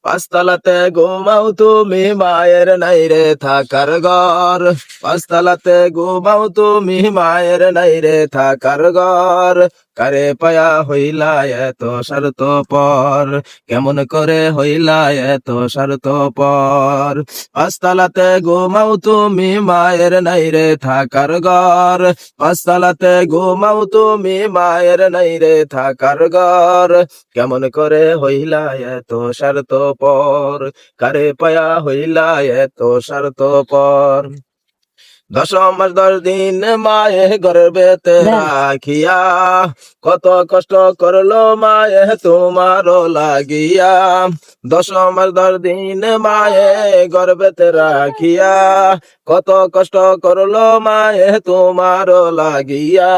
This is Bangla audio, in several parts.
পাঁচতলাতে ঘুমাও তুমি মায়ের নাই রে থাকার ঘর। পাঁচতলাতে ঘুমাও তুমি মায়ের নাই রে থাকার ঘর। কারে পায়া হইলা এত স্বার্থপর, কেমন করে হইলা এত স্বার্থপর। পাঁচতলাতে ঘুমাও তুমি মায়ের নাই রে থাকার ঘর। পাঁচতলাতে ঘুমাও তুমি মায়ের নাই রে থাকার ঘর। কেমন করে হইলা এত স্বার্থপর, কারে পায়া হইলা এত স্বার্থপর। 10 মাস 10 দিন মায়ে গর্ভেতে রাখিয়া, কত কষ্ট করলো মায়ে তোমার লাগিয়া। 10 মাস 10 দিন মায়ে গর্ভেতে রাখিয়া, কত কষ্ট করলো মায়ে তোমার লাগিয়া।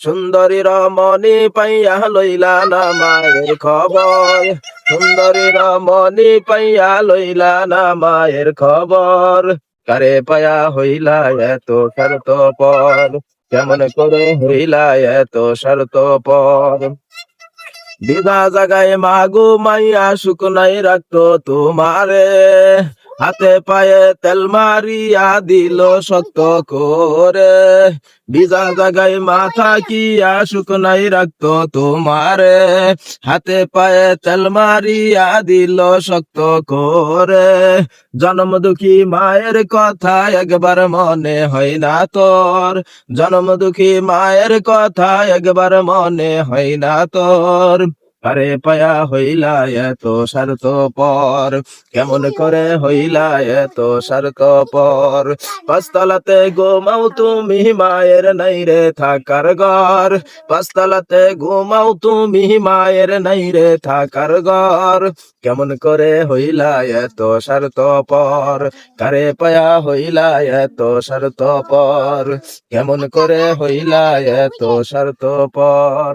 সুন্দরী রমণী পাইয়া লইলা না মায়ের খবর। সুন্দরী রমণী পাইয়া লইলা না মায়ের খবর। কারে পায়া হইলা এত স্বার্থপর, কেমন করে হইলা এত স্বার্থপর। বিধা জাগায় মাগো মাইয়া সুখ নাই রাখতো তোমারে, হাতে পায়ে তেল মারিয়া দিল শক্ত করে। বিধা জাগায় মাথা কিয়া সুখ নাই রাখতো তোমারে, হাতে পায়ে তেল মারিয়া দিল শক্ত করে। জন্ম দুঃখী মায়ের কথা একবার মনে হয় না তোর। জন্ম দুঃখী মায়ের কথা একবার মনে হয় না তোর। কারে পায়া হইলা এত স্বার্থপর, কেমন করে হইলা এত স্বার্থপর। পাঁচতলাতে ঘুমাও তুমি মায়ের নাই রে থাকার ঘর। পাঁচতলাতে ঘুমাও তুমি মায়ের নাই রে থাকার ঘর। কেমন করে হইলা এত স্বার্থপর, কারে পায়া হইলা এত স্বার্থপর। কেমন করে হইলা এত স্বার্থপর।